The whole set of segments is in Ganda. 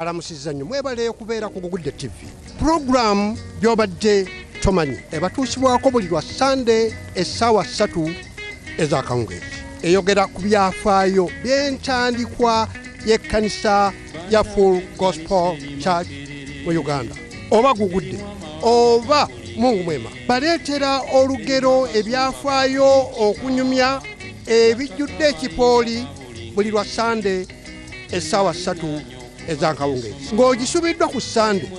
Alamusiza nnyo mwebale okubeera ku Gugudde TV. Program byobadde tomanyi ebatuusibwako buli lwa Sunday essaawa 3 ez'akawungeezi. Eyogera ku byafaayo by'entandikwa y'ekkanisa ya Full Gospel Church mu Uganda. Oba Gugudde oba Mungu Mwema. Baleetera olugero ebyafaayo okunyumya ebijjudde ekipooli buli lwa Sunday essaawa 3 ez'akawungeezi. Ng'ogisubiddwa ku Sunday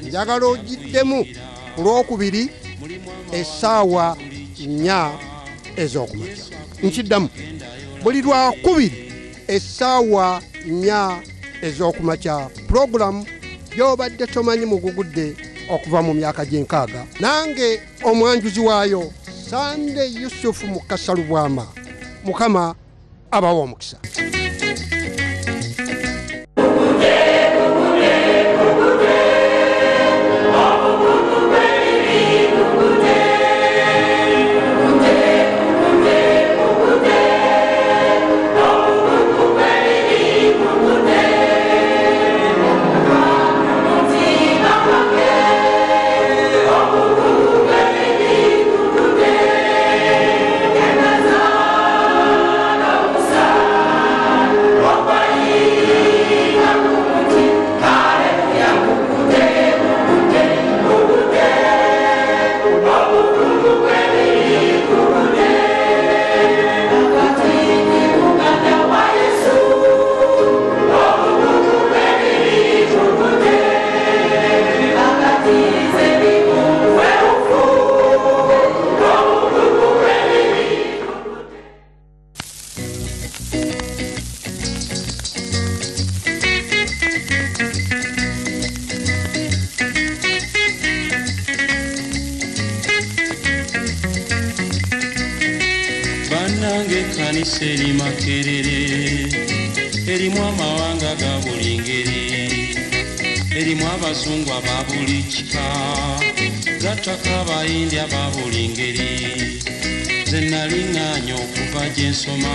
njagala ogiddemu ku Lwokubiri essaawa 4 ez'okumakya. Nkiddamu buli Lwakubiri essaawa 4 ez'okumakya. Program byobadde tomanyi mu Gugudde okuva mu myaka gy'enkaaga. Nange omwanjuzi waayo Sunday Yusufu mu Kasalubwama. Mukama abawa omukisa. Eri makerere erimu amawanga ga buli ngeri erimu abazungu aba buli kika gattaka abayindi aba buli ngeri ze nali ŋŋaanya okuva gye nsoma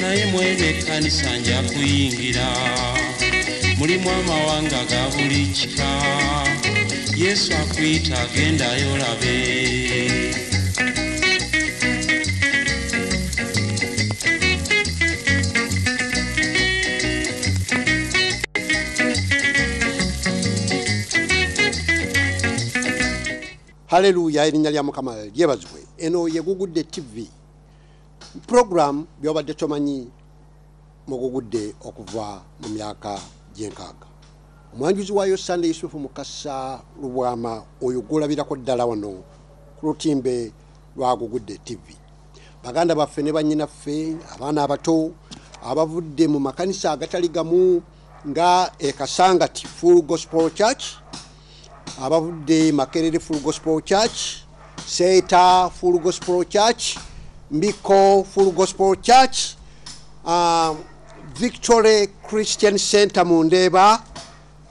naye mwene ekkanisa nja kuyingira mulimu amawanga ga buli kika Yesu akuyita agendayo olabe. Hallelujah, erinnya lya Mukama lyebazibwe. Eno ye Gugudde TV. Program byobadde tomanyi mu Gugudde okuva mu myaka gy'enkaaga. Omwanjuzi waayo Sunday Yusufu mu Kasalubwama oyo gwolabirako ddala wano ku lutimbe lwa Gugudde TV. Baganda baffe ne bannyinaffe abaana abato abavudde mu makanisa agatali gamu nga Kasangati Full Gospel Church, abavudde Makerere Full Gospel Church, Seeta Full Gospel Church, Mbiko Full Gospel Church, Victory Christian Center Mundeba,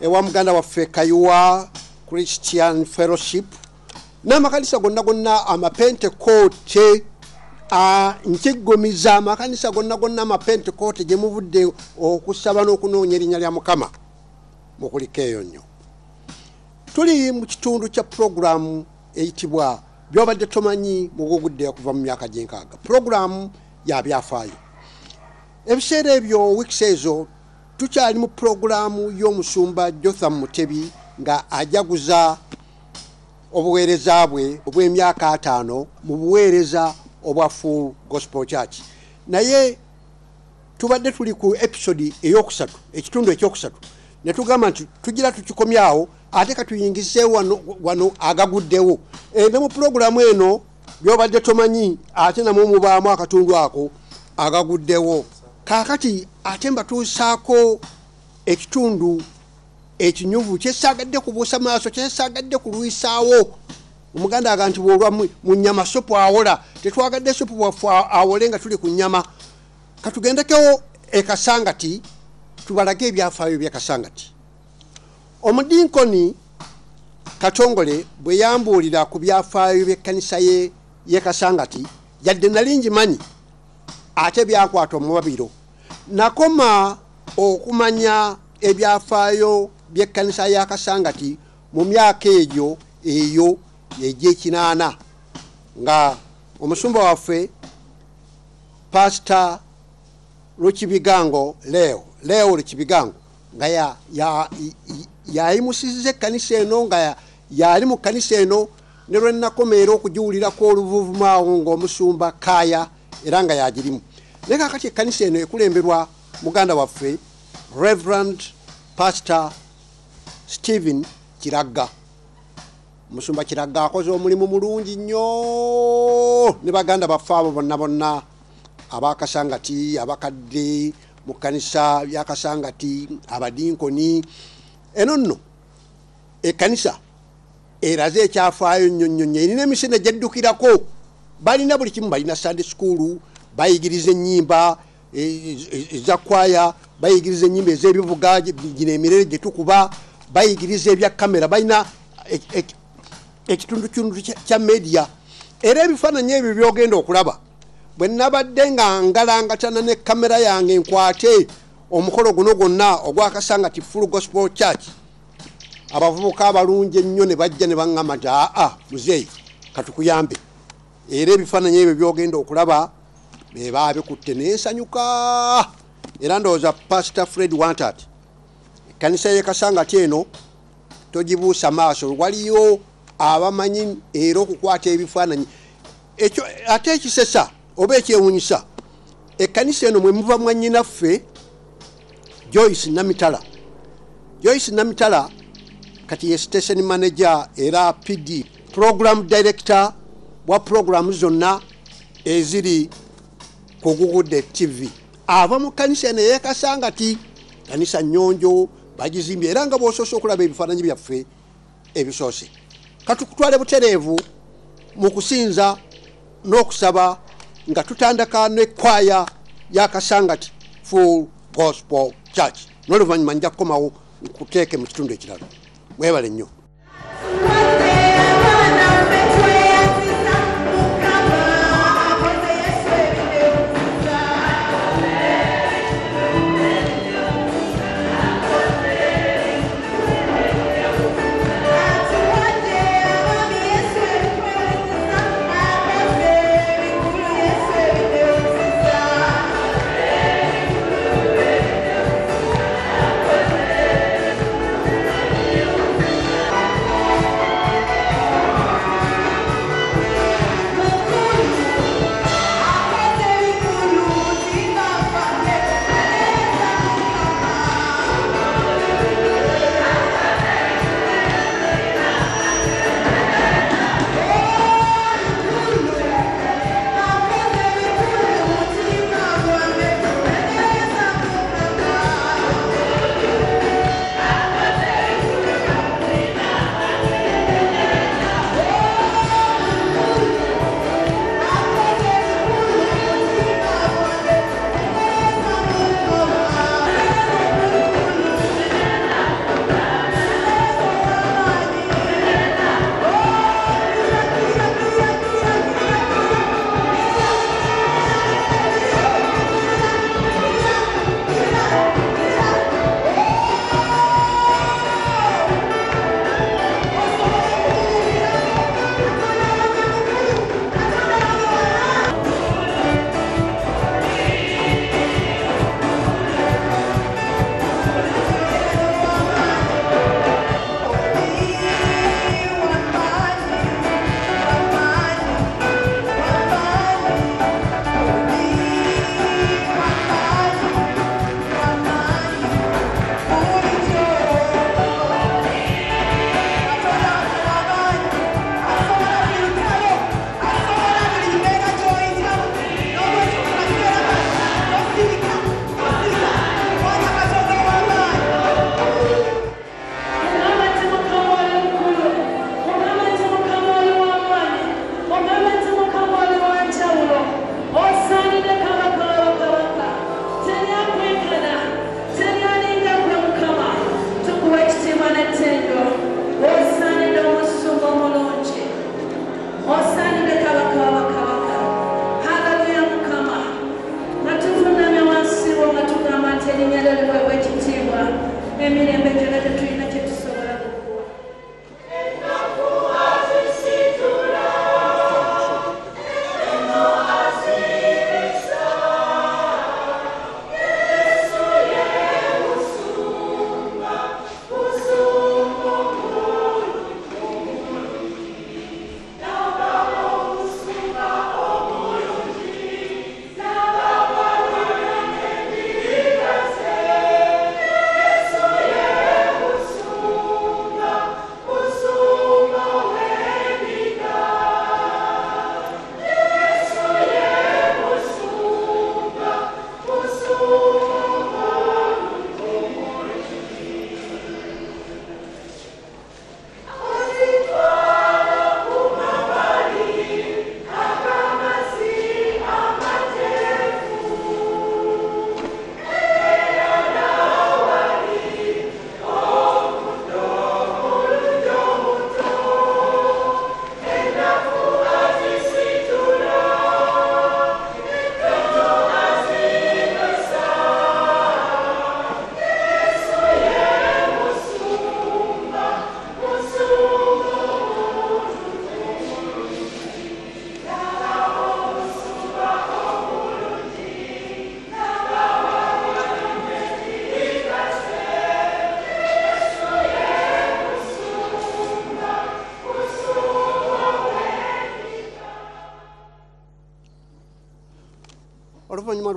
ewa muganda waffe Kayuwa Christian Fellowship, n'amakanisa gonna amapentekote nkigomiza amakanisa gonna amapentekote gye muvudde okusaba n'okunoonya erinnya lya Mukama mukuliko eyo nnyo. Tuli mu kitundu kya program eyitibwa byobadde tomanyi mu Gugudde okuva mu myaka gy'enkaaga. Program ya byafaayo. Ebiseera ebyo weeks ezo tukyali mu program y'omusumba Jotham Mutebi nga ajaguza obuweereza bwe obw'emyaka 5 mu buweereza obwa Full Gospel Church. Naye tubadde tuli ku episode eyokusatu, ekitundu ekyokusatu. Ne tugamba nti tugira tukikomyawo ate katuyingise wano agaguddewo. Ne mu programu eno byobadde tomanyi ate namwe mubaamu akatundu ako agaguddewo. Kaakati ate mbatuusaako ekitundu ekinyuvu kyesaagadde kubuusa maaso, kyesaagadde kulwisaawo. Omuganda aga nti bwolwa mu nnyama supu awola, tetwagadde supu bwaffe awole nga tuli ku nnyama. Katugendekewo Kasangati tubalage ebyafaayo bya Kasangati. Omudinkoni Katongole bwe yambuulira ku byafaayo by'ekkanisa ye Kasangati, yadde nali ngimanyi ate byankwata omubabiro. Nakoma okumanya ebyafaayo by'ekkanisa ya Kasangati mu myaka eyo egy'ekinaana nga omusumba waffe Pastor Lukibigango Leo Lukibigango nga yayimusizza ekkanisa eno nga yali mu kkanisa eno ne lwenakomeera okugiwulirako oluvuvuma awo ng'omusumba Kaaya era nga yagirimu. Naye kakati ekkanisa eno ekulemberwa muganda waffe Reverend Pastor Stephen Kiragga. Omusumba Kiragga akoze omulimu mulungi nnyo ne baganda baffe abo bonna abakasangati abakadde mu kkanisa ya Kasangati abadinkoni eno nno ekkanisa eraze ekyafaayo nnyo erina emisinde gyeddukirako balina buli kimu balina Sunday school bayigiriza ennyimba eza kwaya bayigiriza ennyimba ez'ebivuga gino emirere gye tukuba bayigiriza ebya kamera balina ekitundu kya media era ebifaananyi ebyo byogenda okulaba bwe nabadde nga ngalangatana ne kamera yange nkwate omukolo guno gwonna ogwa Kasangati Full Gospel Church abavubuka abalungi ennyo ne bajja ne baŋŋamba nti muzeeyi katukuyambe era ebifaananyi ebyo byogenda okulaba beba bikutte nensanyuka era ndowooza Pastor Fred Wantat ekkanisa ye Kasangati eno togibuusa maaso waliyo abamanyi era okukwata ebifaananyi ekyo ate ekisesa oba ekyewunyisa ekkanisa eno mwe muva mwannyinaffe Joyce Namitala kati ye station manager era PD program director wa program zonna eziri ku Gugudde TV ava mu kkanisa eno ye Kasangati kanisa nnyonjo bagizimbye era nga bw'osoose okulaba ebifaananyi byaffe ebisoose katukutwale butereevu mu kusinza n'okusaba nga tutandika n'ekwaya ya Kasangati Full Gospel Church n'oluvannyuma nja kukomawo nkuteeke mu kitundu ekirala mwebale nnyo.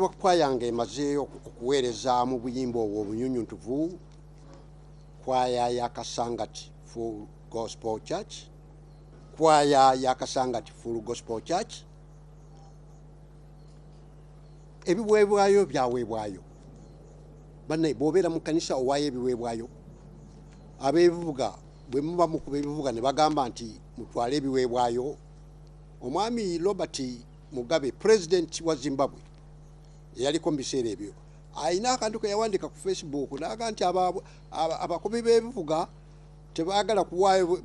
lwa kwaya yange emaze okuweereza mu buyimba obwo obunyunyuntuvu, kwaya ya Kasangati Full Gospel Church, kwaya ya Kasangati Full Gospel Church. Ebiweebwayo byaweebwayo. Banne bobeera mu kanisa owaayo ebiweebwayo. Abeebivuga bwe muba mukuba ebivuga ne bagamba nti mutwale ebiweebwayo. Omwami Robert Mugabe, president wa Zimbabwe, yaliko mu biseera ebyo, ayina akantu ke yawandika ku Facebook n'aga nti abakubi b'ebivuga tebaagala kuwaayo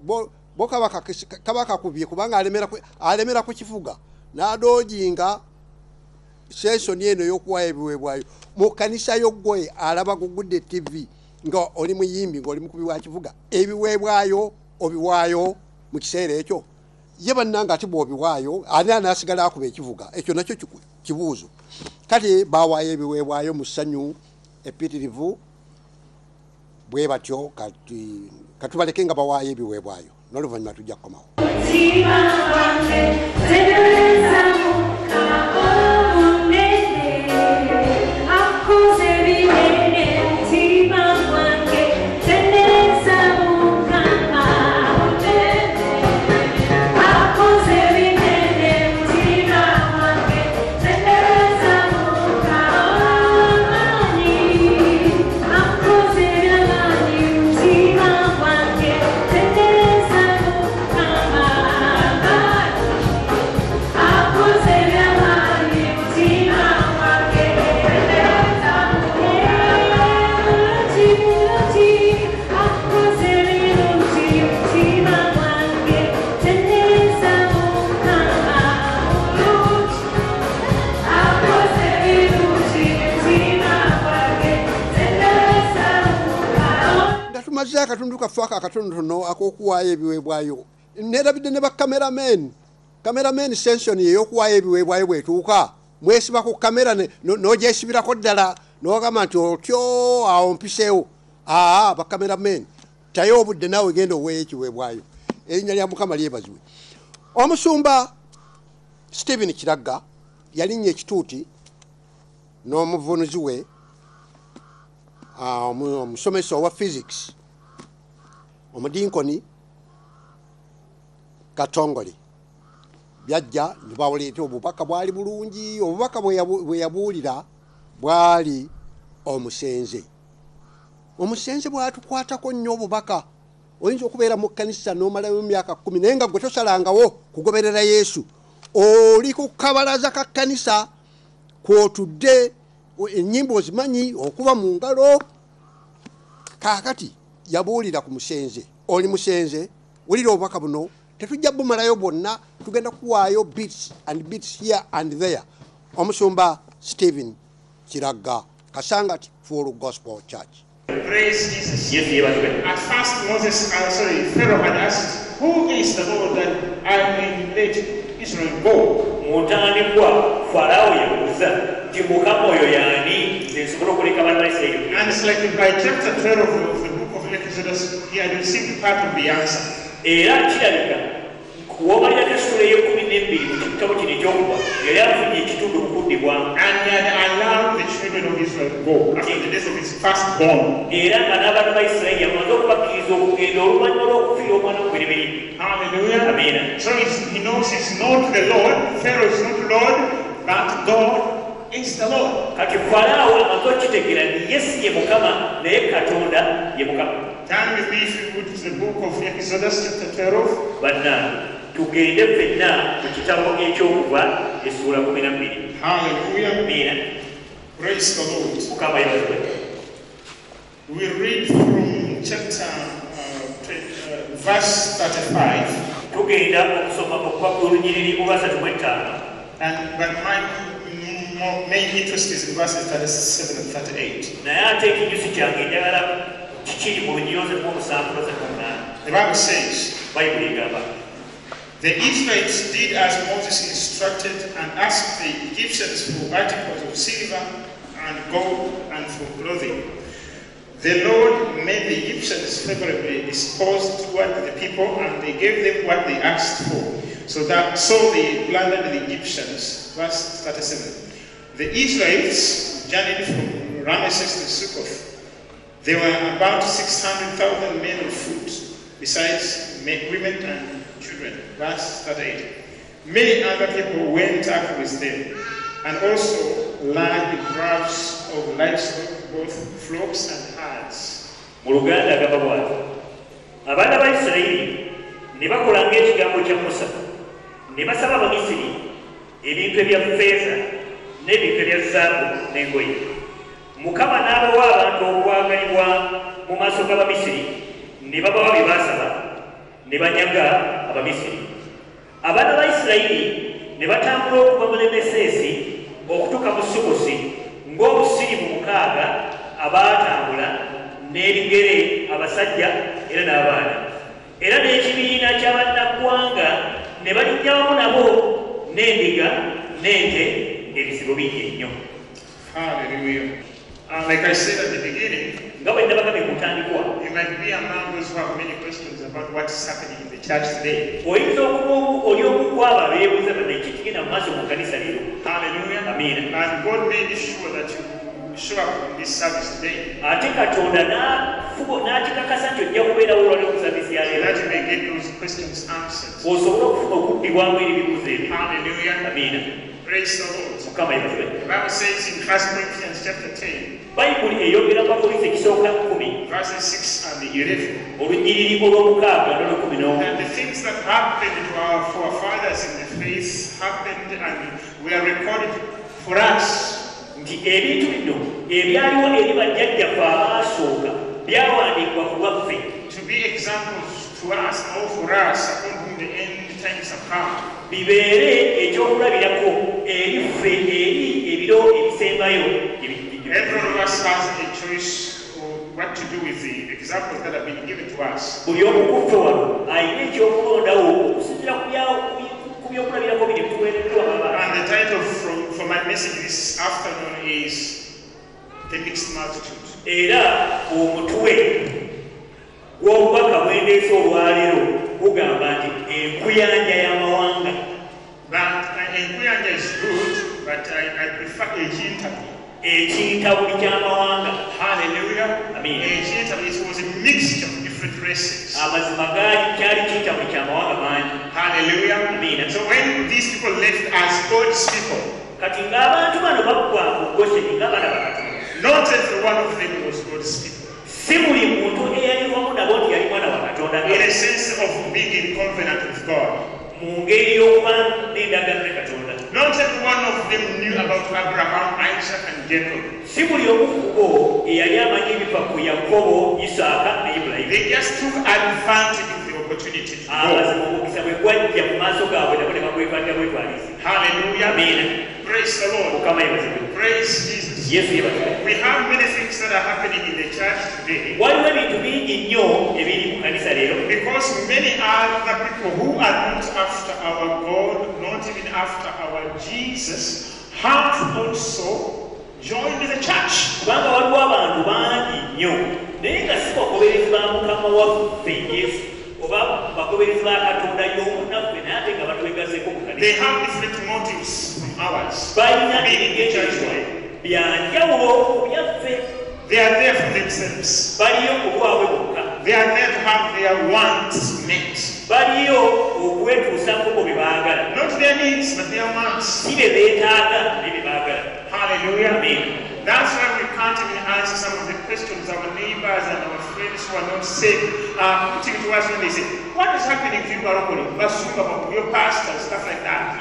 bo kabakakubye kubanga alemera ku kifuga n'adoojinga session eno y'okuwaayo ebiweebwayo mu kanisa y'oggwe alaba Gugudde TV nga oli muyimbi ng'oli mukubi wa kivuga, ebiweebwayo obiwaayo mu kiseera ekyo. Ye bannanga ati bw'obiwaayo ani anaasigala akuba ekivuga, ekyo nakyo kibuuzo. Kati baawaayo ebiweebwayo mu ssanyu epitirivu bwe batyo, katubaleke nga bawaayo ebiweebwayo n'oluvannyuma tujja kukomawo. Maze akatundu kafaaka akatonotono ak'okuwaayo ebiweebwayo. Neerabidde ne cameraman session ey'okuwaayo ebiweebwayo bw'etuuka mwesiba ku kamera n'ogyesibirako ddala n'ogamba nti otyo awo mpiseewo. Bacameraman tayo obudde naawe genda oweeyo ekiweebwayo. Erinnya lya Mukama lyebazibwe. Omusumba Stephen Kiragga yalinnya ekituuti n'omuvunuzi we omusomesa owa physics omudinkoni Katongole byajja ne bawuleeta obubaka bwali bulungi. Obubaka bwe yabuulira bwali omusenze bwatukwatako nnyo obubaka. Oyinza okubeera mu kkanisa n'omalayo mu myaka 10 naye nga gwe tosalangawo kugoberera Yesu, oli ku kabalaza ka kkanisa kwotudde, ennyimba ozimanyi okuba mu ngalo. Kaakati yabuulira ku musenze, oli musenze, wulira obubaka buno, tetujja bumalayo bwonna, tugenda kuwaayo bits here and there. Omusumba Stephen Kiragga, Kasangati Full Gospel Church. Praise Jesus. At first Pharaoh had asked, who is the Lord that I may let Israel go? And it's like by chapter 12 of the book of Exodus, he had received part of the answer. And he had allowed the children of Israel to go after the days of his firstborn. Hallelujah. Amen. So he knows he's not the Lord, Pharaoh is not the Lord, but God is the Lord. Turn with me if you would to the book of Exodus chapter 12. Hallelujah. Praise the Lord. We read from chapter verse 35. But my main interest is in verses 37 and 38. The Bible says, the Israelites did as Moses instructed and asked the Egyptians for articles of silver and gold and for clothing. The Lord made the Egyptians favorably disposed toward the people, and they gave them what they asked for. So they plundered the Egyptians. Verse 37. the Israelites journeyed from Ramesses to Succoth. There were about 600,000 men of foot, besides women and children. Verse 38. Many other people went up with them, and also large droves of livestock, both flocks and herds. Muluganda agamba abaana ba Isirayiri ne bakola ng'ekigambo kya Musa, ne basaba Abamisiri ebintu ebya ffeeza n'ebintu ebya zaabu n'engoye. Mukama n'abawa abantu okwagalibwa mu maaso g'Abamisiri, ne babawa bye baasaba, ne banyaga Abamisiri. Abaana ba Isirayiri ne batambula okuva mu Lemesesi okutuuka mu Sukosi ng'obusirimu 6 abaatambula n'ebigere abasajja era n'abaana. Era n'ekibiina ky'abannaggwanga ne balinnya wamu nabo n'endiga n'ente ebizibu bingi ennyo. Hallelujah. Like I said at the beginning, you might be among those who have many questions about what is happening in the church today. Hallelujah. Amen. And God made sure that you show up in this service today, that you may get those questions answered. Hallelujah. Amen. Praise the Lord. The Bible says in 1 Corinthians chapter 10, verses 6 and 11, and the things that happened to our forefathers in the faith happened and were recorded for us, to be examples to us, or for us, upon whom the end times have come. Every one of us has a choice of what to do with the examples that have been given to us. And the title for my message this afternoon is The Mixed Multitude. But enkuyanja is good, but I prefer ekintabu. Hallelujah. Amen. It was a mixture of different races. Hallelujah. Amen. So when these people left as God's people, not every one of them was God's people. In a sense of being in covenant with God. Not every one of them knew about Abraham, Isaac, and Jacob. They just took advantage of the opportunity to go. Hallelujah. Amen. Praise the Lord. Praise Jesus. We have many things that are happening in the church today. Because many other people who are not after our God, not even after our Jesus, have also joined the church. They have different motives from ours. Being in the church. They are there for themselves. They are there to have their wants met. Not their needs, but their wants. Hallelujah. Amen. That's why we can't even answer some of the questions our neighbors and our friends who are not saved are putting to us when they say, what is happening to you, Barokoli? About your pastor and stuff like that.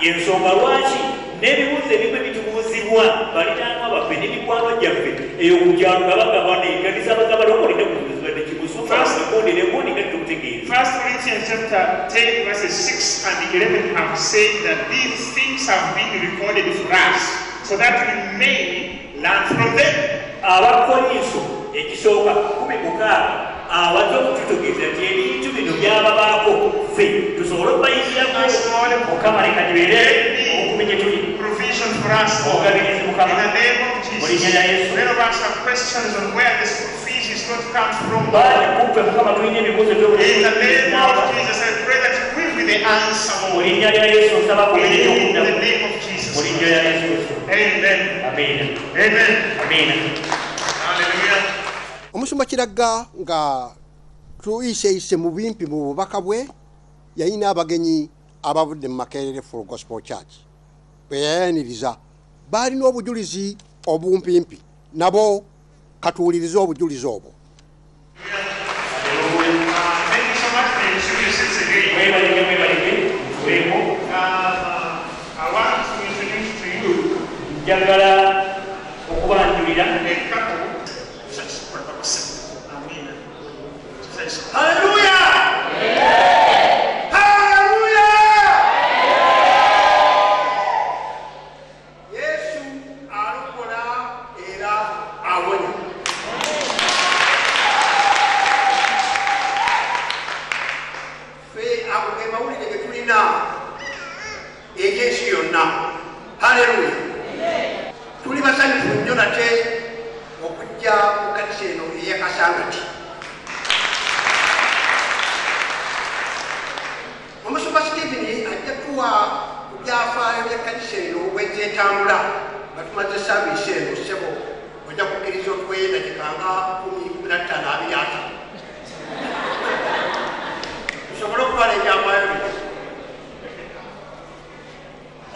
First Corinthians chapter 10 verses 6 and 11 have said that these things have been recorded for us, so that we may learn from them. Provision for us all. In the name of Jesus. Many of us have questions on where this provision is going to come from. In the name of Jesus, I pray that you will be the answer. In the name of Jesus. Amen. Amen. Amen. Amen. Hallelujah. Omusumba Kiraga nga tuyise mu bimpi mu bubaka bwe yayina abagenyi abavudde mu Makerere Full Gospel Church bwe yayaniriza balina obujulizi obumpimpi nabo katuulirize obujulizi obwo. Thank you so much for introducing again. I want to introduce to you a couple such purposes. Amen. Hallelujah! Hallelujah! Yesu alukora era awoni. Hallelujah. Tuli basanyufu nnyo nate okujja mu kanisa eno eya Kasangati. Omusumba Stephen ajja kuwa ku byafaayo by'ekkanisa eno bwezeetambula nga tumaze saaviisi eno ssebo ojja kukkiriza otwenda kikanga 15 tusobole okutwala ebyafaayo bino.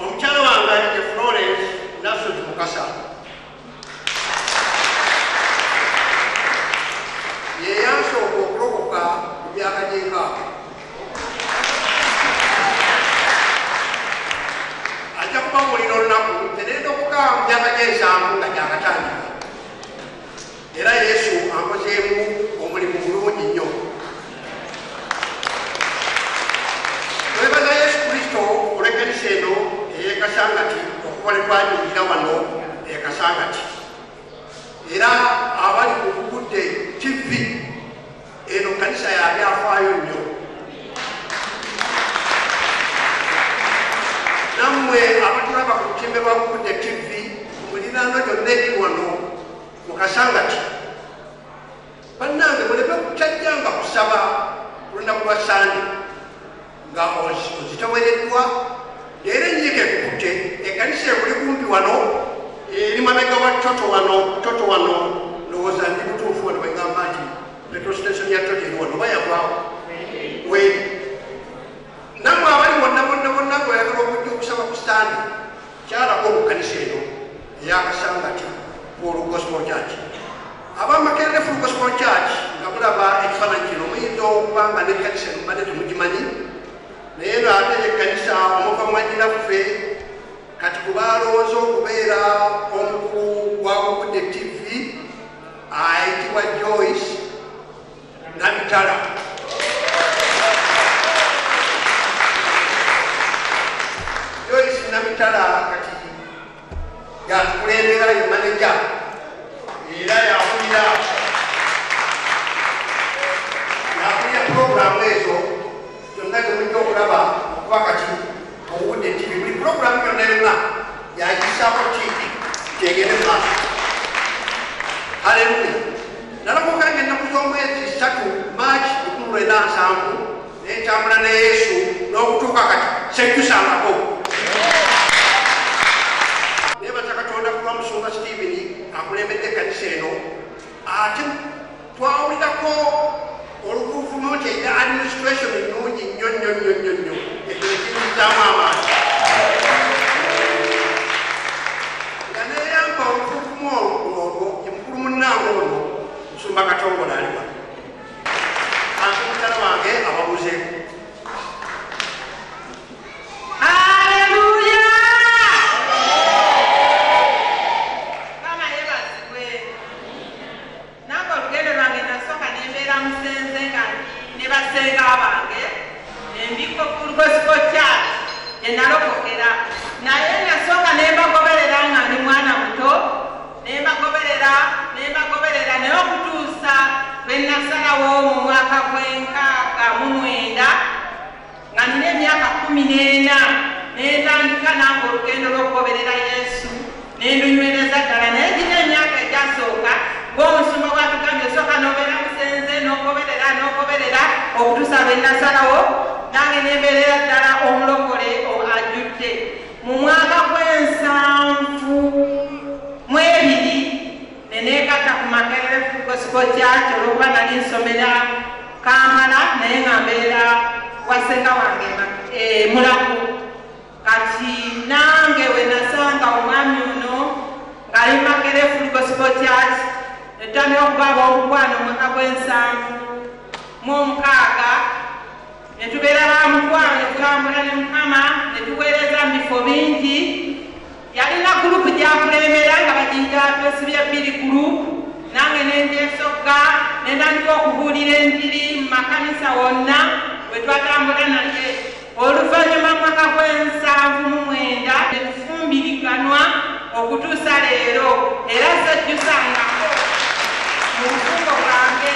Omukyala wange ye Florence Nasoti Mukasa ye yansooka okulokoka mu myaka gy'enkaaga. Ajja kubabuulira olunaku tenenda okukaa mu myaka gy'ensanvu nga gyakatandika. Era Yesu ankozeemu omulimu mulungi nnyo. Twebaza Yesu Kristo olw'ekkanisa eno Kasangati okuba twajulira wano Kasangati era abali ku Gugudde TV eno kanisa ya byafaayo nnyo. Nammwe abatulaba ku butimbe bwa Gugudde TV muliraano gyonna eri wano mu Kasangati bannange muleme kukyajjanga kusaba ku lunaku lwa Sande nga ozitawereddwa era ennyike kutte ekkanisa ekuli kumpi wano eri mabega wa Toto wano ndowooza ndi butuufu wano bwegamba nti petrol station ya Toto eri wano bayagwawo weri. Nammwe abali bonna gweyagala okujja okusaba ku Sande kyalako mu kkanisa eno eya Kasangati Full Gospel Church. Ab'Amakerere Full Gospel Church nga mulaba ekifaananyi kino muyinza okuba nga n'ekkanisa eno mbadde temugimanyi naye ate ekkanisa omuva mwanyinaffe kati kubalowooza okubeera omukulu wa Gugudde TV ayitibwa Joyce Namitala. Joyce Namitala kati yatukulembera ye maneja era yakulira puroguramu ezo zonna zemujja okulaba okuba kati mu Gugudde TV. Buli puroguramu yonna yagisaako tiiti tegende mu maaso. Haleluya. Nalamuka ng'ennaku z'omwezi 3 Maachi 1997 n'entambula ne Yesu n'okutuuka kati sejjusangako. Neebaza Katonda kuba Musumba Stephen akulembedde ekkanisa eno ate twawulirako olukuufumu nti eyina administration ennungi nnyo ekyo ekiyizaamu amaanyi nga neeyamba olukuufumu olwo ye mukulu munnange ono Musumba Katongola ali wano ate mukyala wange ababuzeeko. Netandika nange olugendo lw'okugoberera Yesu nendunywereza ddala naye gino emyaka egyasooka ng'omusumba bwatugambye osooka n'obeera musenze n'ogoberera okutuusa lwe nasalawo nange nembeerera ddala omulokole ajjudde mu mwaka gw'ensanvu mu ebiri nenekata ku Makerere Gospel Church olwokuba nali nsomera Kampala naye nga mbeera wasenga wange mulaku kati nange we nasanga omwami ono ng'ali Makerere Gospel Church netutandika okubaaba obukwano omwaka gw'ensanvu mu mukaaga netubeera bamukwano netutambula ne Mukama netuweereza mu bifo bingi. Yalina gurupu gyakulembera nga bagiyita twesibye bbiri gurupu nange nendyesogga nentandika okubuulira enjiri mu makanisa wonna we twatambula naye. Oluvannyuma mwaka gw'ensanvu mu mwenda netufumbiriganwa okutuusa leero era sejjusangako mu bufumbo bwange.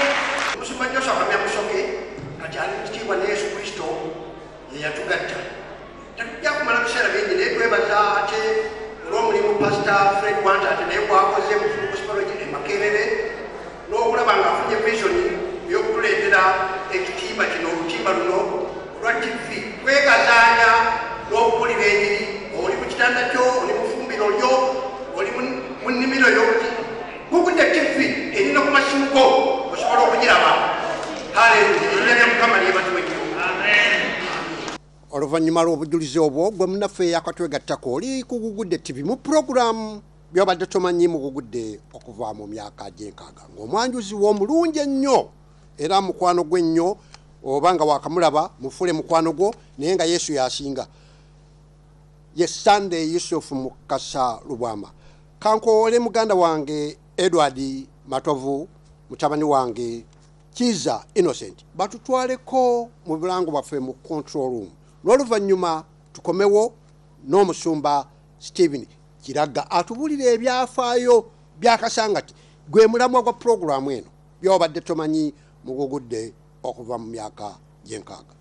Omusumba Joseph Amyamusoke kati ali kitiibwa ne Yesu Kristo ye yatugatta. Tetujja kumala biseera bingi naye twebaza ate olw'omulimu Pastor Fred Wanta ate naye gwakoze mu Gospel e Makerere n'okulaba ng'afunye vision y'okutuleetera ekitiibwa kino olutimba luno olwa TV. Twegazaanya n'okuwulira enjiri, oli mu kitanda kyo, oli mu fumbiro lyo, oli mu nnimiro yo. Gugudde TV erina ku masimu go osobola okugiraba. Haleluya, erinnya lya Mukama lyebazibwe nnyo. Amen. Oluvannyuma lw'obujulizi obwo gwe munnaffe yakatwegattako oli ku Gugudde TV mu puroguramu by'obadde tomanyi mu Gugudde okuva mu myaka gy'enkaaga ng'omwanjuzi w'omulungi ennyo era mukwano gwe ennyo oba nga wakamulaba mufule mukwano gwo naye nga Yesu yasinga ye Sunday Yusuf Mukasa Lubwama. Kankoole muganda wange Edward Matovu, mutabani wange Kiza Innocent batutwaleko mu bulango bwaffe mu control room. N'oluvannyuma tukomewo n'omusumba Stephen Kiraga atubulira ebyafaayo bya Kasangati gwe mulamwa gwa programu eno by'obadde tomanyi mu Gugudde okuva mu myaka gy'enkaaga.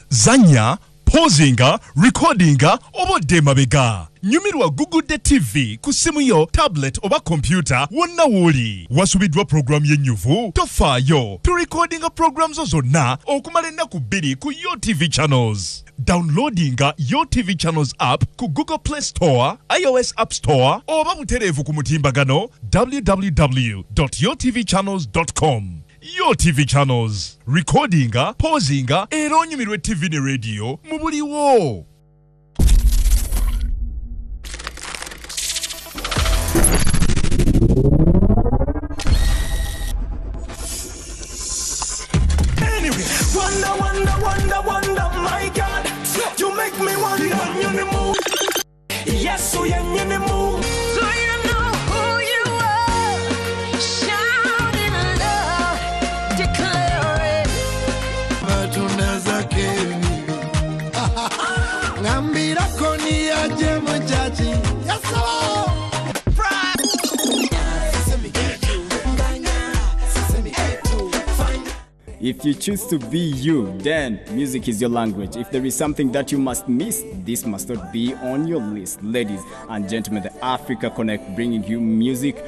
Zanya, pausinga, recordinga, obodde mabega. Nyumirwa Gugudde TV ku simu yo, tablet oba computer wonna wuli. Wasubidwa program yennyuvu tofaayo. Tu recordinga programs zonna okumala ennaku 2 ku Yo TV channels. Downloadinga Yo TV channels app ku Google Play Store, iOS App Store oba butereevu ku mutimbagano www.yotvchannels.com. Yo TV channels, recordinga, pausinga, era onyumirwe TV ne radio mubuliwo. Anyway, wonder, my God, you make me wonder when you're in the mood. Yes, so you're in the mood. So you know who you are. Shout in love, declare it. Matuna zakeni. Ngambira koni aje muchachi. Yes, sir. If you choose to be you, then music is your language. If there is something that you must miss, this must not be on your list. Ladies and gentlemen, the Africa Connect bringing you music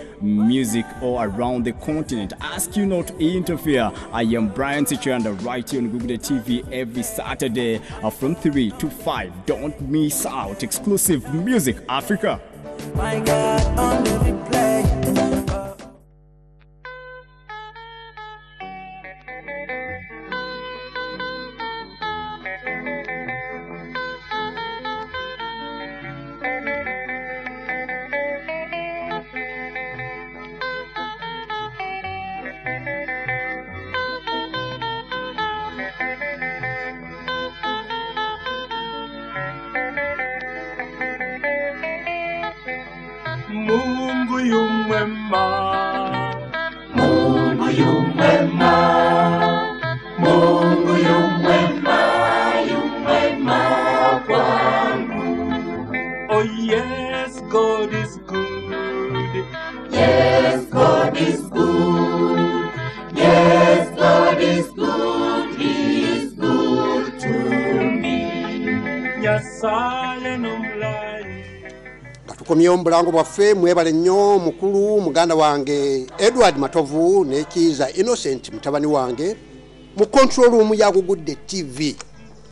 all around the continent. Ask you not to interfere. I am Brian Teacher and I write you on Gugudde TV every Saturday from 3 to 5. Don't miss out. Exclusive music, Africa. My God, on the replay. Mungu yu mwema, Mungu yu mwema, Mungu yu mwema, yu mwema kwangu. Oh yes, God is good. Yes, God is good. Yes, God is good. He is Katukomyewo mu bulango bwaffe mwebale nnyo mukulu muganda wange Edward Matovu n'ekiza Innocent mutabani wange mu control room ya Gugudde TV.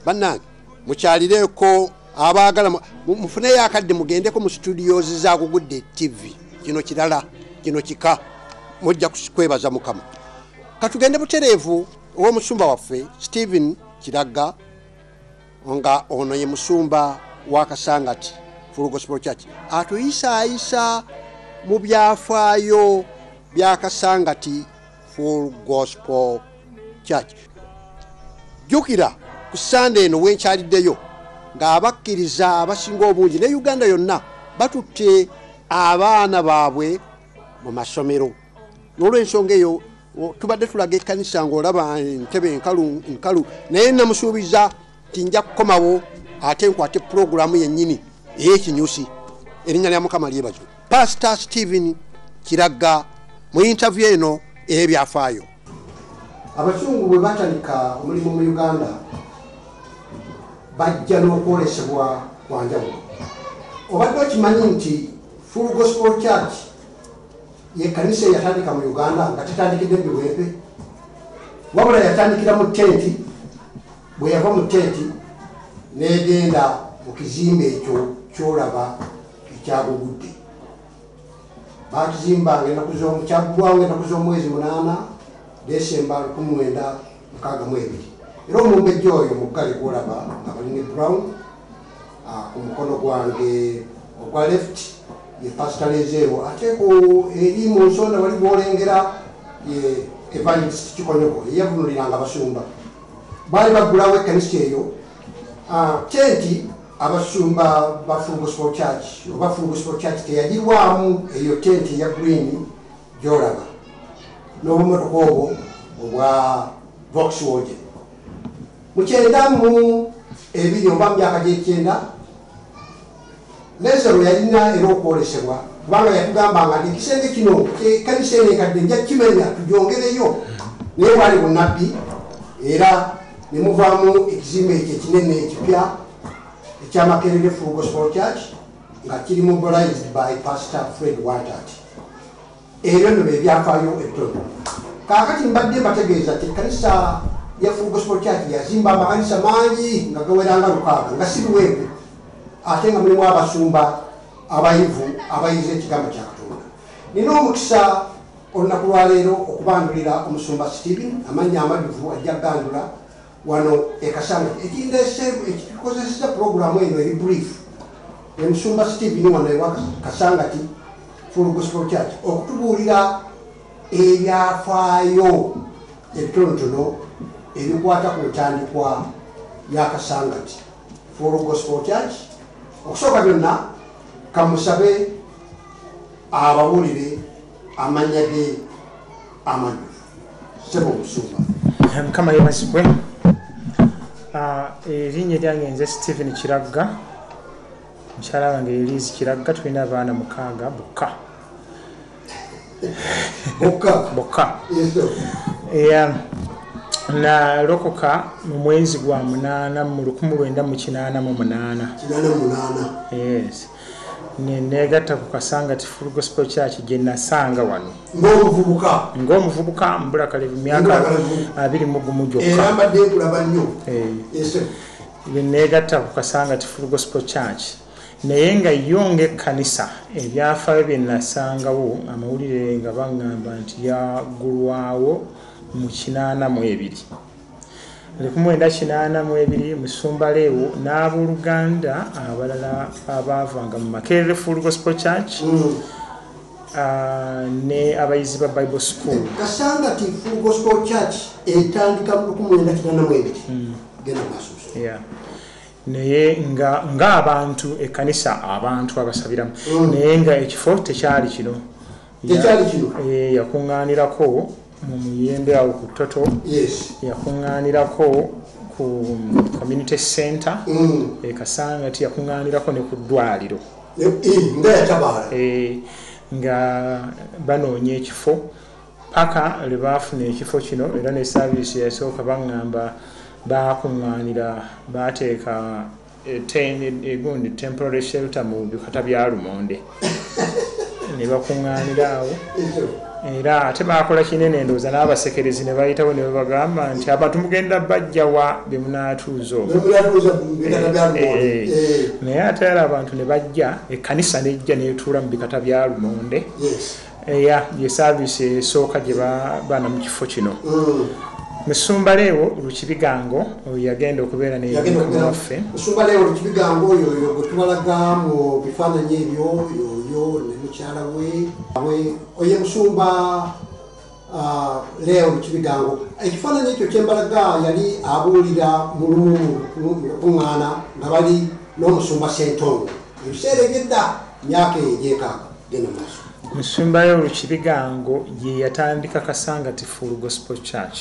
Bannange mukyalireko abaagala mufune yakadde mugendeko mu studios za Gugudde TV. Kino kirala kino kika mujja kwebaza Mukama. Katugende butereevu omusumba waffe Stephen Kiraga nga ono ye musumba wa Kasangati Full Gospel Church atuyisa mu byafaayo bya Kasangati Full Gospel Church. Jukira ku Sunday eno wenkyaliddeyo ng'abakkiriza abasinga obungi ne Uganda yonna batutte abaana baabwe mu masomero. N'olw'ensonga eyo tubadde tulaga ekkanisa ng'olaba entebe nkalu naye namusuubiza tinja kukomawo ate nkwate puroguramu yennyini ey'ekinyusi erinnya lya Mukama lyebazwe. Pastor Stephen Kiraga mu interview eno ey'ebyafaayo. Abazungu bwe batandika omulimu mu Uganda bajja n'okwolesebwa kwa njawulo. Obadde okimanyi nti Full Gospel Church ye kanisa yatandika mu Uganda nga tetandikidde biweepe wabula yatandikira mu tenti. Bwe yava mu tenti n'egenda mu kizimbe ekyo kyolaba ekya Gugudde. Bakizimbanga ennaku z'omukyagwawo ennaku z'omwezi 8 Desemba 1962. Era omumbejja oyo muggale gwolaba nga balina brown ku mukono gwange ogwa left ye Pastor Lezero ate ko eri mu nsonda wali bwolengera ye Evangelist Kikonyoko yeyavunuliranga abasumba. Bali bagulawo ekkanisa eyo tenti abasumba ba Full Gospel Church oba Full Gospel Church teyagirwamu eyo tenti ya green gyolaba n'obumotoka obwo obwa Volkswagen. Mukyenda mu ebiri oba mu myaka gy'ekyenda Lezero yalina era okwolesebwa kubanga yatugambanga nti ekisenge kino ekkanisa eno enkadde nja kimenya tugyongereyo naye wali bunnabbi era ne muvaamu ekizimbe ekyo ekinene ekipya ekyamakerere Full Gospel Church nga kiri mobilized by Pastor Fred Wantat. Ebyo nno bye byafaayo ebitono. Kaakati mbadde mbategeeza nti ekkanisa ya Full Gospel Church yazimba amakanisa mangi nga gaweranga 6 nga si biweepe ate nga mulimu abasumba abayivu abayize ekigambo kya Katonda. Nina omukisa olunaku lwaleero okubandulira omusumba Stephen Amanya amaduvu ajja gandula wano Kasangati. Ekikozeseza puroguramu eno eri brief omusumba Stephen wano ewa Kasangati Full Gospel Church okutubuulira ebyafaayo ebitonotono ebikwata ku ntandikwa ya Kasangati Full Gospel Church. Okusooka byonna kamusabe abawulire amanya ge amanyu sebo omusumba. Mukama yebazibwe. Erinnya lyange nze Stephen Kiraga mukyala wange Elize Kiraga tulina abaana 6 bokka. Na lokoka mu mwezi gwa 8 mu 1988. Yes. Negatta ku Kasangati Full Gospel Church gye nasanga wano. Ng'omuvubuka mbula kale myaka 21 gyokka. Era mbadde kulaba nnyo. Negatta ku Kasangati Full Gospel Church. Naye nga yonge kanisa ebyafaayo bye nasangawo amawulire nga baŋŋamba nti yaggulwawo mu 82. 1982 musumba leewo n'abooluganda abalala abaavanga mu Makerere Full Gospel Church ne abayizi ba Bible School. Kasangati Full Gospel Church etandika mu 1982. Genda masusu. Yeah. Naye nga abantu ekanisa abantu abasabiramu. Naye nga ekifo tekyali kino. Yakuŋŋaanirako mu muyembe awo ku Toto. Yes. Yakuŋŋaanirako ku community center. Kasangati yakuŋŋaanirako ne ku ddwaliro. Nga banoonya ekifo paka lwe baafuna ekifo kino era ne service yasooka baŋŋamba bakuŋŋaanira bateeka egundi temporary shelter mu bikata bya Lumonde ne bakuŋŋaanira awo era ate baakola kinene ndowooza n'abasekerezi ne bayitawo ne babagamba nti abantu mugenda bajja wa be munaatuuza okwo naye ate era abantu ne bajja ekkanisa nejja neetuula mu bikata bya Lumonde ye saaviisi esooka gye baana mu kifo kino Musumba Leewo Lukibigango yagenda okubeera newaffe Musumba Leewo Lukibigango oyo gwe tubalaga mu bifaananyi ebyo yoyo ne mukyala we oye Musumba Leewo Lukibigango ekifaananyi ekyo kyembalaga yali abuulira mu lukuŋŋaana nga bali n'Omusumba Ssentongo ebiseera ebyedda myaka egyekaaga genda maaso Musumba Leewo Lukibigango ye yatandika Kasangati Full Gospel Church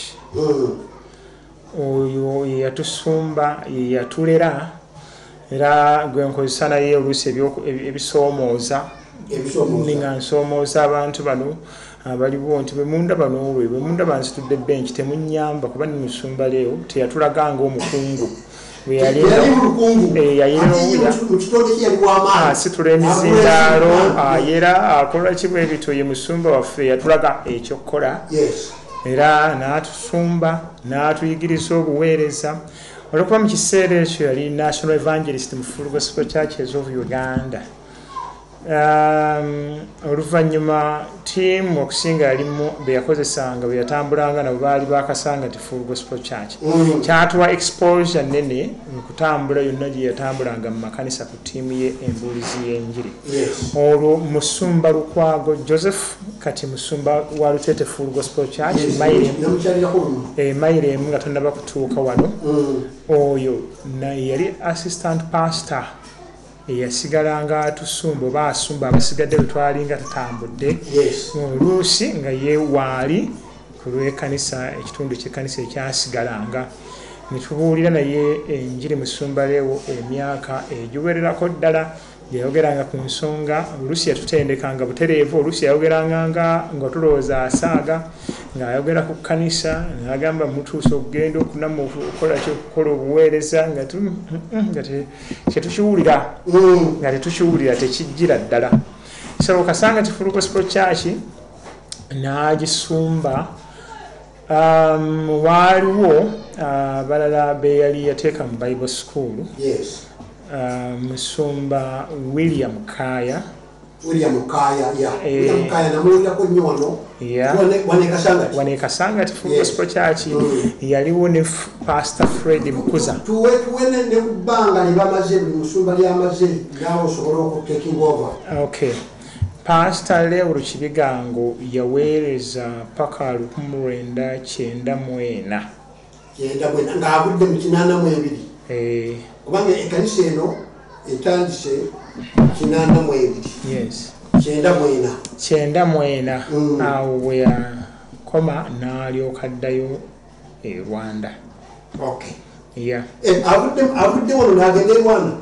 oyo ye yatusumba ye yatulera era gwe nkozesa naye oluusi ebisoomooza nga nsoomooza abantu bano abaliwo nti bwe munda bano olwe bwe munda bansitudde benki temunnyamba kuba ni Musumba Leewo teyatulaganga omukungu asitula emizindaalo ayera akola kibwe ebito ye Musumba waffe yatulaga ekyokukola era n'atusumba n'atuyigiriza obuweereza olwokuba mu kiseera ekyo yali National Evangelist mu Full Gospel Churches of Uganda oluvannyuma tiimu okusinga yalimu bwe yakozesanga bwe yatambulanga nabo baali bakasanga ti Full Gospel Church kyatuwa exposure nene mu kutambula yonna gye yatambulanga mu makanisa ku tiimu ye embuulizi y'enjiri olwo Musumba Lukwago Joseph kati Musumba wa Lutete Full Gospel Church mayiro emu nga tonnaba kutuuka wano oyo naye yali assistant pastor eyasigalanga atusumba oba asumba abasigadde bwe twalinga tatambudde oluusi nga ye waali ku lw'ekkanisa ekitundu ky'ekkanisa ekyasigalanga ne tubuulira naye enjiri Musumba Leewo emyaka egiwererako ddala yayogeranga ku nsonga oluusi yatutendekanga butereevu oluusi yayogeranga nga tulowooza asaaga ng'ayogera ku kkanisa n'agamba mutuusa okugenda okunamu okukola obuweereza nga tetukiwulira tekijjira ddala so Kasangati Full Gospel Church n'agisumba waaliwo abalala be yali yateeka mu Bible School Musumba William Kaya namulirako nnyo wano wane Kasangati Full Gospel Church yaliwo ne Pastor Fred Mukuza tuwene ne bbanga ne bamaze buli Musumba lyamaze naawe osobola okuteking over Pastor Leewo Lukibigango yaweereza paka 1994 ng'agudde mu 82 kubanga ekkanisa eno etandise 94 awo bwe yakoma n'alyoka addayo e Rwanda avudde wano n'agenda e Rwanda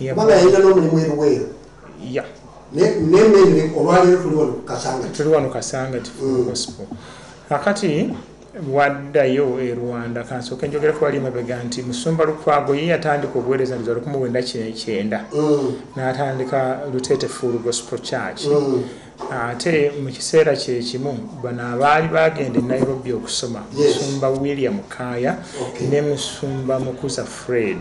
kubanga yalina n'omulimu eruweero nemene olwaleero tuli wano Kasangati Full Gospel kakati waddayo e Rwanda kansooka njogera ku wali mabega nti Musumba Lukwago ye yatandika obuweereza nti 1999 n'atandika Lutete Full Gospel Church ate mu kiseera kye kimu bano abaali bagenda e Nairobi okusoma Musumba William Kaya ne Musumba Mukuza Fred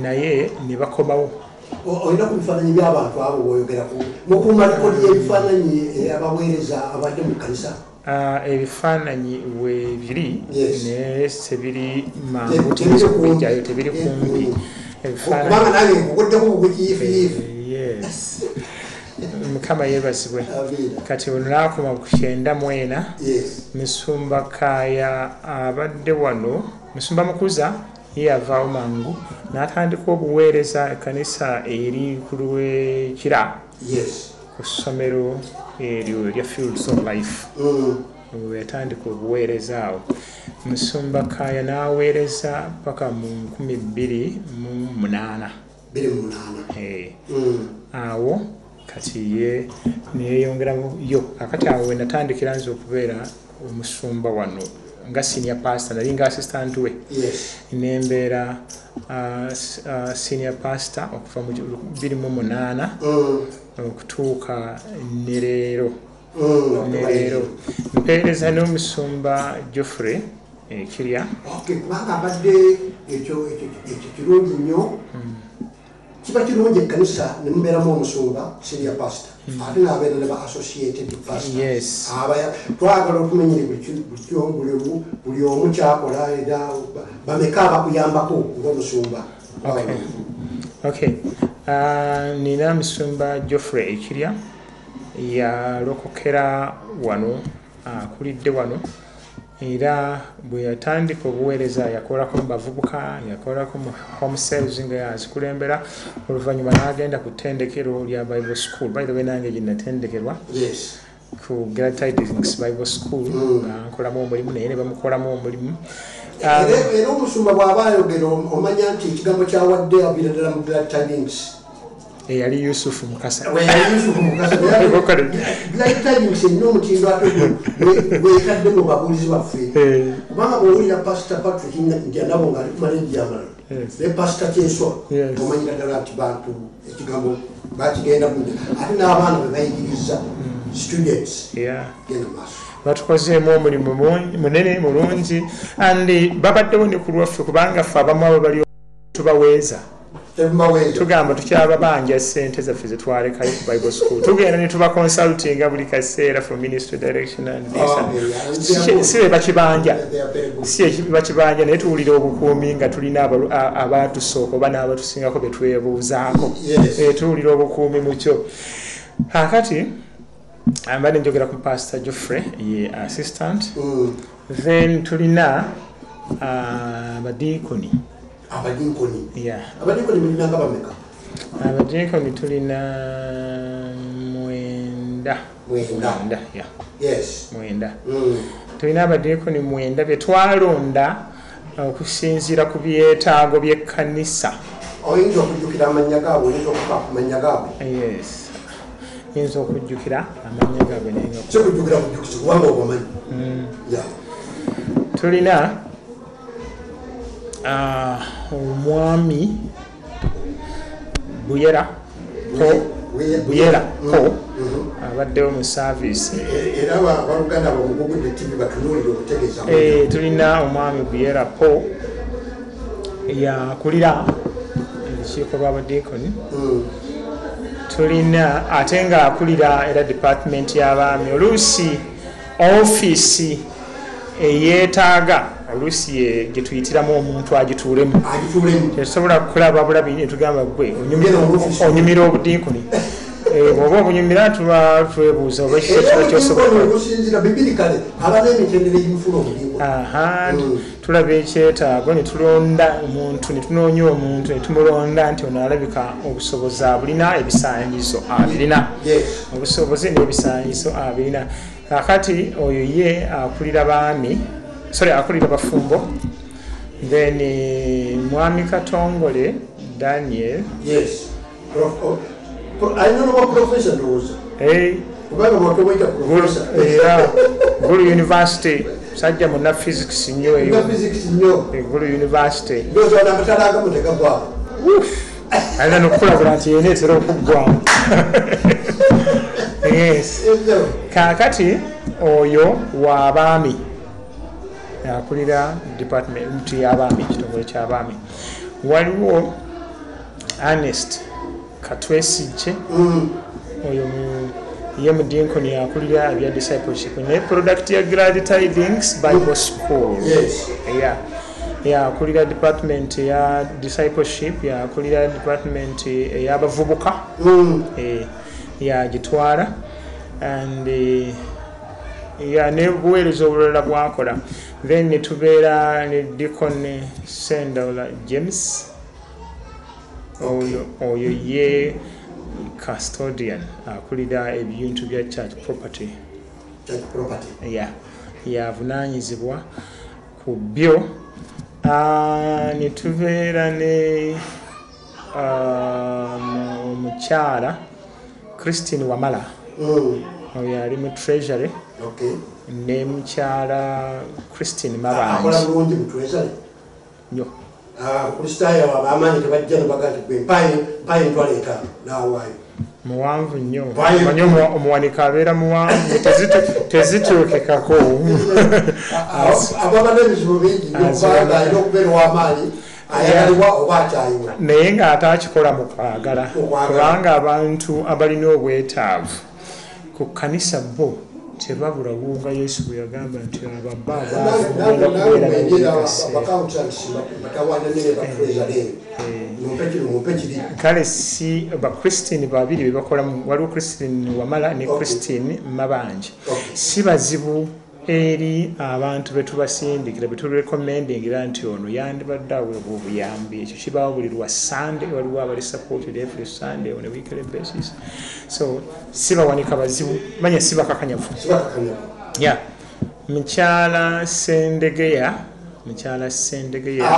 naye ne bakomawo olina ku bifaananyi by'abantu abo bw'oyogerako mukumalikodi y'ebifaananyi abaweereza abadde mu kkanisa ebifaananyi weebiri naye tebiri mangu tiyinza okubijjayo tebiri kumpi kubanga nange nkuguddeko bubukiyiifiyiifi Mukama yeebazibwe kati ono n'akoma ku 94 Musumba Kaya abadde wano Musumba Mukuza ye avaawo mangu n'atandika obuweereza ekkanisa eri ku lw'ekira ku ssomero eryo erya Fields of Life yatandika obuweereza awo Musumba Kaya n'aweereza paka mu 2008 awo kati ye neeyongerayo kakati awo we natandikira nze okubeera omusumba wano nga senior pastor nali nga assistant we nembeera senior pastor okuva mu 2008 okutuuka ne leero mpeereza n'omusumba Geoffrey Kirya kubanga abadde ekyo kirungi nnyo kiba kirungi ekkanisa ne mubeeramu omusumba senior pastor ate n'abeera ne ba associated pastor twagala okumenyere buli omu kyakola era bameka abakuyambako ng'omusumba. Nina musumba Geoffrey Kirya yalokokera wano akulidde wano era bwe yatandika obuweereza yakolako mu bavubuka yakolako mu home sales nga yazikulembera oluvannyuma n'agenda ku ttendekero lya Bible School. By the way nange gye natendekerwa ku Glad Tidings Bible School nga nkolamu omulimu naye ne bamukolamu omulimu. Era omusumba bw'aba ayogera omanya nti ekigambo kyawadde abira ddala mu Glad Tidings yali Yusufu Mukasa. Glad Tidings erina omutindo ate gwekadde mu babuulizi baffe kubanga bw'owulira Pastor Patrick Njanabo ng'ali kumala ejjamala ne Pastor Kyeswa omanyira ddala nti bantu ekigambo bakigenda bungi ate n'abaana bwe bayigiriza students genda maaso batukozeemu omulimu munene mulungi andi babaddewo ne ku lwaffe kubanga ffe abamu abo bali tubaweeza tugamba tukyababanja ssente zaffe zetwalekayo ku Bible School tugenda ne tuba consultinga buli kaseera for ministry direction and si be bakibanja naye tuwulira obukuumi nga tulina abatusooka oba n'abatusingako be twebuuzaako tuwulira obukuumi mu kyo. Kakati mbadde njogera ku Pastor Geoffrey ye assistant then tulina abadiikoni abadiikoni tulina mwenda tulina abadiikoni 9 bye twalonda okusinziira ku byetaago by'ekkanisa. Oyinza okujjukira amannya gaabwe oyinza okuba ku mannya gaabwe? Yinza okujjukira amannya gaabwe kikujjukira bujjukizi kubanga obamanyi. Tulina omwami Buyera abaddewo mu service era abaluganda bamugugudde TV batunuulire okutegeeza. Tulina omwami Buyera yakulira olukiiko lw'abadiikoni. Tulina ate nga akulira era department y'abaami oluusi office eyeetaaga oluusi gye tuyitiramu omuntu agituulemu tetusobola kukulaba bulabi netugamba gwe onyumira obudiikoni bw'oba obunyumira tuba twebuuza oba ekyo kyosobola tulaba ekyetaago ne tulonda omuntu ne tunoonya omuntu ne tumulonda nti ono alabika obusobozi abulina ebisaanyizo abirina obusobozi n'ebisaanyizo abirina. Kakati oyo ye akulira akulira bafumbo then mwami Katongole Daniel Gulu University sajja muna physics nnyo eyo Gulu University alina nokukulabula nti yeneetera okuggwamu. Kakati oyo w'abaami akulira department y'abaami ekitongole ky'abaami. Waliwo Ernest Katwesijje oyo ye mudinkoni akulira ebya discipleship ne product ya Glad Tidings Bible School. Akulira department ya discipleship akulira department y'abavubuka yagitwala and nebuweereza obulala bwakola. Then netubeera ne Deacon Sendola James oyo ye custodian akulira ebintu bya church property yavunaanyizibwa ku byo. Netubeera ne omukyala Christine Wamala oyo ali mu treasury ne mukyala Christine Mabanji akola bulungi mu treasury nyo kristaayo abamanyi tebajja ne baga nti mpayi ntwala etaano naawaayo muwanvu nnyo manyi omuwanika abeera muwanvu tezituukikako ababadde ebizibu bingi nokubanga alina okubeera ow'amaanyi ayagalibwa oba akyayiwa naye ng'ate akikola mu kwagala kubanga abantu abalina obwetaavu ku kkanisa bo tebabulawo nga Yesu bwe yagamba nti kale si bakristini babiri be bakola waliwo Christine Wamala ne Christine Mabanji si bazibu eri abantu betubasindikira beturecommendingira nti ono yandibadde aweebwa obuyambi ekyo kibawo buli lwa Sunday waliwo abali supported every Sunday on a weekly basis so sibawanika bazibu manya sibakakanyavu ya mukyala Sendegeya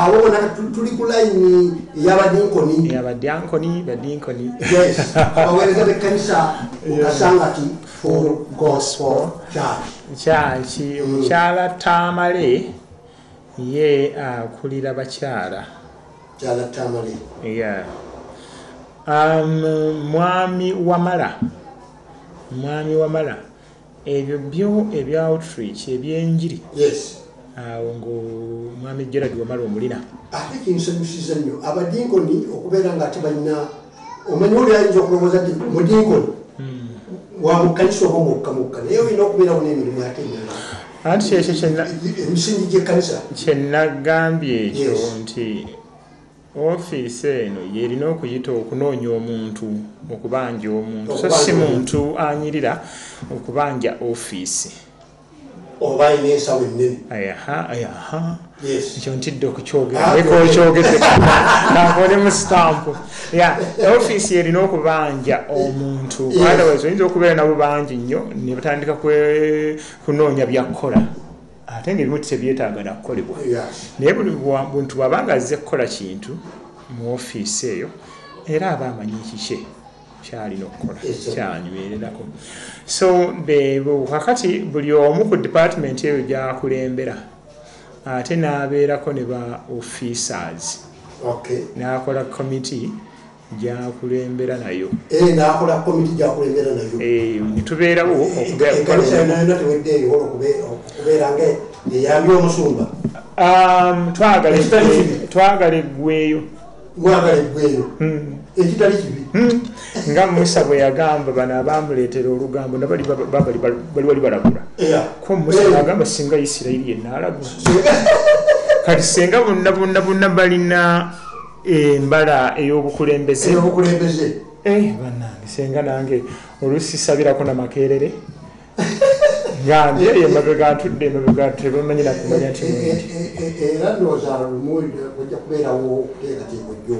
awo tuli ku layini y'abadinkoni abaweereza b'ekkanisa Kasangati Full Gospel Church mukyala Tamale ye akulira bakyala mwami Wamala ebyo byo ebya outreach ebyenjiri awo mwami Gerard Wamala omulina ate kinsanyusiza nnyo abadinkoni okubeera nga ate balina omanyi oli ayinza okulowooza nti mudinkoni wa mukanisa oba mukka naye olina okubeerawo n'emirimu ate anti kyekyo emisingi gy'ekkanisa kyenagambye ekyo nti ofiisi eno yerina okuyita okunoonya omuntu okubanja omuntu so si muntu anyirira okubanja ofiisi oba ayina ensawo ennene ekyo ntidde okukyogera leka okyogedde nakole mu stampu ofiisi erina okubanja omuntu otherwise oyinza okubeera nabo bangi nnyo ne batandika kunoonya byakukola ate ng'ebimu tebyetaaga nakukolebwa naye buli muntu bw'abanga azze kukola kintu mu ofiisi eyo era aba amanyi kike kyalina okukola kyanywererako so kakati buli omu ku department eyo gyakulembera ate n'abeerako ne ba officers n'akola committee gyakulembera nayo netubeerawo twagala eggweeyo nga Musa bwe yagamba bano abamuleetera olugambo nabali wali balagula ko Musa n'agamba singa Isirayiri yenna alagula kati singa bonna balina embala ey'obukulembeze bannange senga nange oluusi sabirako namakerere nga ndyeri emabega ntudde emabega tebamanyi nakumanya nti era ndowooza lumu ojja kubeerawo okuteekateeka ojjo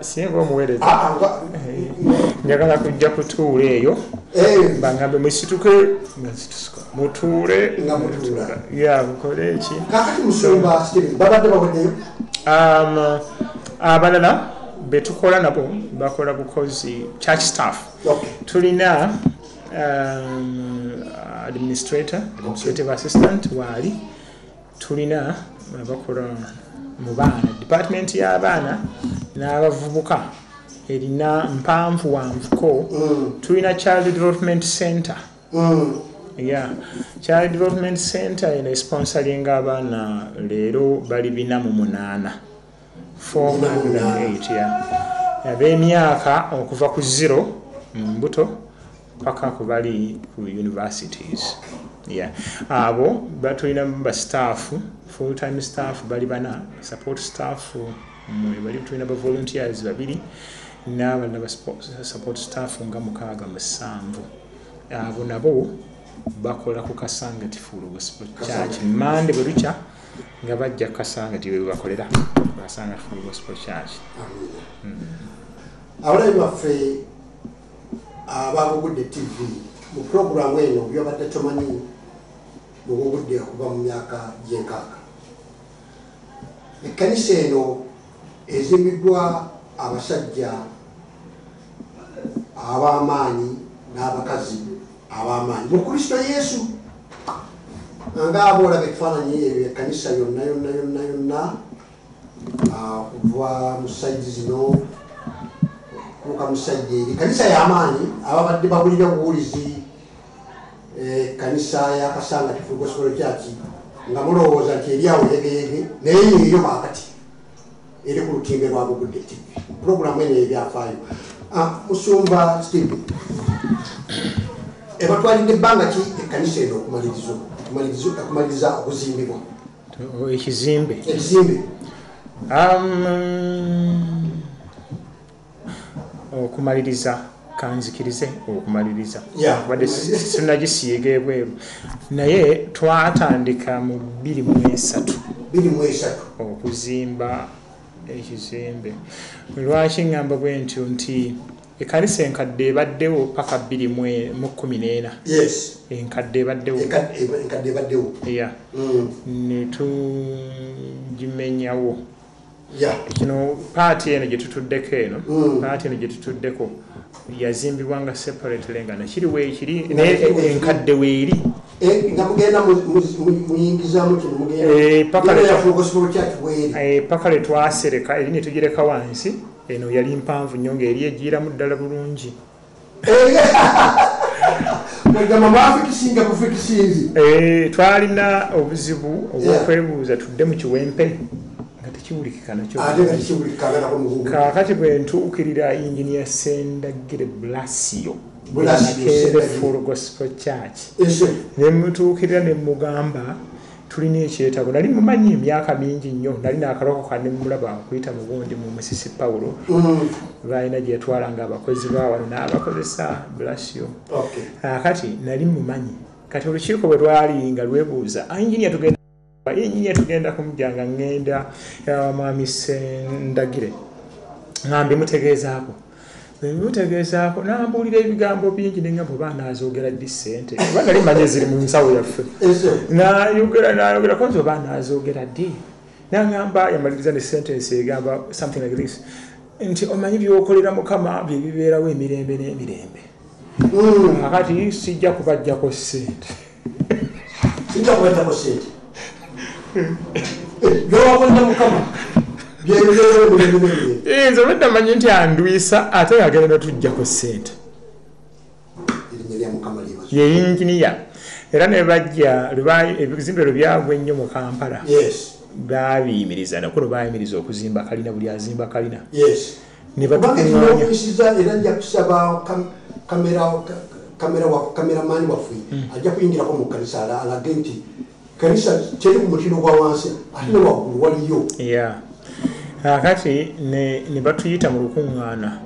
singa omuweereza njagala kujja kutuula eyo bangambe musituke nga zitusuka mutuule mukole eki abalala betukola nabo bakola bukozi church staff tulina administrative assistant waali tulina bakola mu baana department y'abaana n'abavubuka erina mpanvu wanvuko tulina child development center child development center eno sponsoringa abaana leero bali 408 ab'emyaka okuva ku 0 mu mbuto paka ku bali ku universities abo batulina ba staff full time staff bali bana support staff bali tulina ba volunteers babiri n'abalala ba support staff nga 67 abo nabo bakola ku Kasangati Full Gospel Church Mande berucha nga bajja Kasangati we bakolera Kasangati Full Gospel Church. Abalayi baffe abagugudde TV mu program eno byabadde tomanyi mugugudde okuva mu myaka gy'enkaaga. Ekkanisa eno ezimbiddwa abasajja ab'amaanyi n'abakazi ab'amaanyi mu Kristo Yesu nga aboolaba ekifaananyi ebyo ekkanisa yonna kuva mu sayidi zino kuuka mu sayidi eri kanisa y'amaanyi ababadde bawulira obuwulizi kanisa ya Kasangati Full Gospel Church nga mulowooza nti eri awo yegeyege naye yeeyo maakati eri ku lutimbe lwa Gugudde TV puroguramu eno ebyafaayo Musumba Steve ebatwalidde ebbanga ki ekkanisa eno okumaliriza okuzimbibwa ekizimbe okumaliriza kanzikirize okumaliriza badde sinagisiiga ebweru naye twatandika mu 23 okuzimba ekizimbe lwaki ngamba bwe ntyo nti ekanisa enkadde ebaddewo paka 2014 enkadde ebaddewo ya netugimenyawo kino paati eno gyetutuddeko yazimbibwa nga separately nga nakiri weekiri enkadde weeri paka letwasereka eri netugireka wansi eno yali mpanvu nnyo ngaeri egiiramu ddala bulungi twalina obuzibu obwokwebuuza tudde mu kiwempe nga tekiwulikika nakyo kaakati bwe ntuukirira Engineer Sendagire Blasio Makerere Full Gospel Church nemutuukirira nemugamba tulina ekyetaago nali mumanyi emyaka mingi nnyo nali naakalokoka ne mulaba okuyita mu bundi mu Musisi Paulo balina gye yatwalanga abakozi baawano n'abakozesa Blasio kati nali mumanyi kati olukiiko bwe lwali nga lwebuuza engineer tugenda kumujanga ngenda mwami Sendagire ngambe mutegeezaako nambuulira ebigambo bingi nengamba oba anaazogera ddi ssente oba nali manye ziri mu nsawo yaffe nayogera konzi oba anaazogera ddi nangamba yamaliriza ne sentence egamba something like this nti omanyi byokolera Mukama bye bibeerawo emirembe n'emirembe akati sijja kubajjako ssente byowakolera Mukama nze olwedda manyi nti andwisa ate yagenda tujjako ssente ye inginiya era ne bajja ebizimbe lwe byagwa ennyo mu Kampala babiyimiriza nakulu bayimiriza okuzimba kalina buli azimba kalina ne batukuŋŋaanya kameramani waffe ajja kuyingirako mu kanisa alage nti kanisa teri ku mutindo gwa wansi ate ne waggulu waliyo akati ne batuyita mu lukuŋŋaana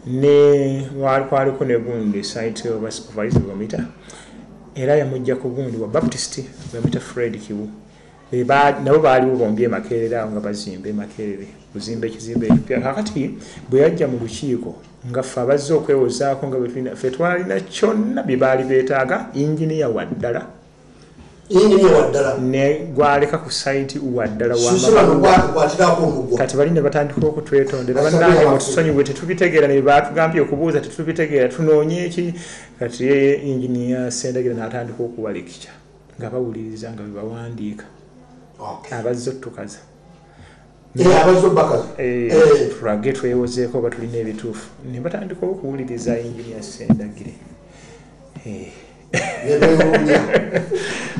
ne kwaliko ne gundi site oba supervisor bamuyita era yamujja ku gundi wa Baptist bamuyita Fred Kiwu nabo baaliwo bombi e Makerere awo nga bazimba e Makerere kuzimba ekizimbe ekipya kakati bwe yajja mu lukiiko nga ffe abazze okwewozaako nga ffe twalina kyonna bye baali beetaaga inginiya waddala ne gwaleka ku site waddala kati bali ne batandika okutwetondera bannange mutusonyiwe tetubitegeera ne batugambye okubuuza tetubitegeera tunoonye eki kati Engineer Sendagire n'atandika okuwa lecture nga bawuliriza nga bebawandiika abazze otukaza tulage twewozeeko oba tulina ebituufu ne batandika okuwuliriza Engineer Sendagire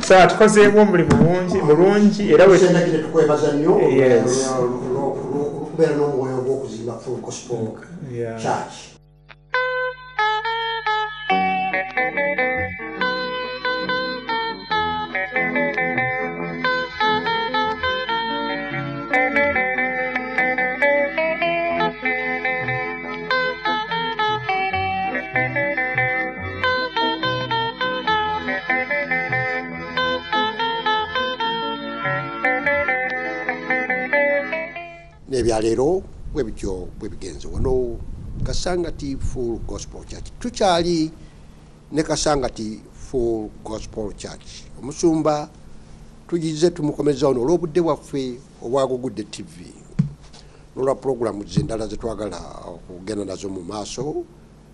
so tukozeemu omulimu mulungi era tukwebaza nnyo okubeera n'omwoyo ogw'okuzimba Full Gospel Church. Nebyaleero bwebityo bwebigenze wano Kasangati Full Gospel Church tukyali ne Kasangati Full Gospel Church omusumba tugize tumukomeza ono olw'obudde bwaffe obwa Gugudde TV n'olwa programu z'endala zetwagala okugenda nazo mu maaso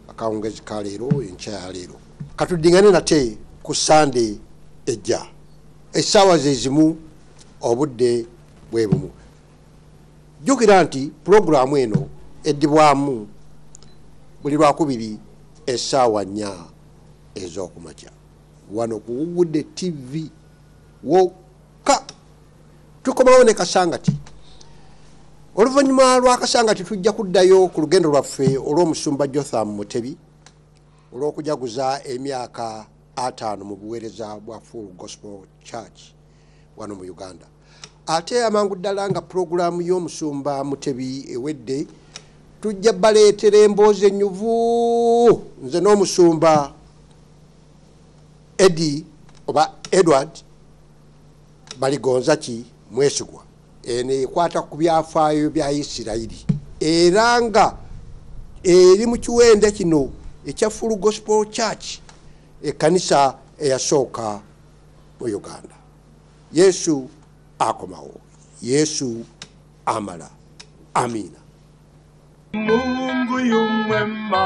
akawungezi ka leero enkya ya leero katudingane nate ku Sunday ejja essaawa zezimu obudde bwe bumu. Jjukira nti pulogulaamu eno eddibwamu buli lwakubiri essaawa 4 ez'okumakya wano ku Gugudde TV wokka. Tukomawo ne Kasangati. Oluvannyuma lwa Kasangati tujja kuddayo ku lugendo lwaffe olw'omusumba Jotham Mutebi olw'okujaguza emyaka 5 mu buweereza bwa Full Gospel Church wano mu Uganda. Ate amangu ddala nga pulogulaamu y'omusumba Mutebi ewedde tujja baleetera emboozi ennyuvu nze n'omusumba Eddie oba Edward baligonza ki mwesigwa eno ekwata ku byafaayo bya Isirayiri era nga eri mu kiwenda kino ekya Full Gospel Church ekkanisa eyasooka mu Uganda. Yesu akomawo, Yesu amala. Amina. Mungu yu mwema,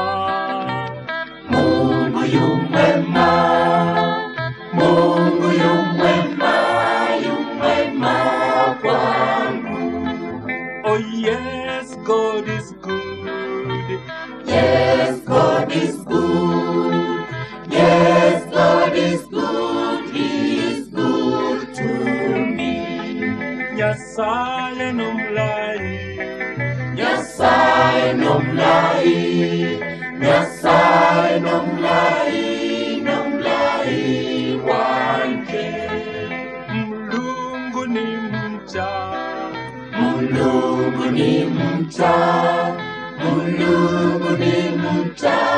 Mungu yu mwema, Mungu yu mwema, yu mwema kwangu. Oh yes, God is good. Yes, God is good. Yes, God is good. He is good to me. Nyasaye no mlai, Nyasaye no mlai, Nyasaye no mlai, no mlai wanje. Mulungu ni mcha, Mulungu ni mcha, Mulungu ni mcha.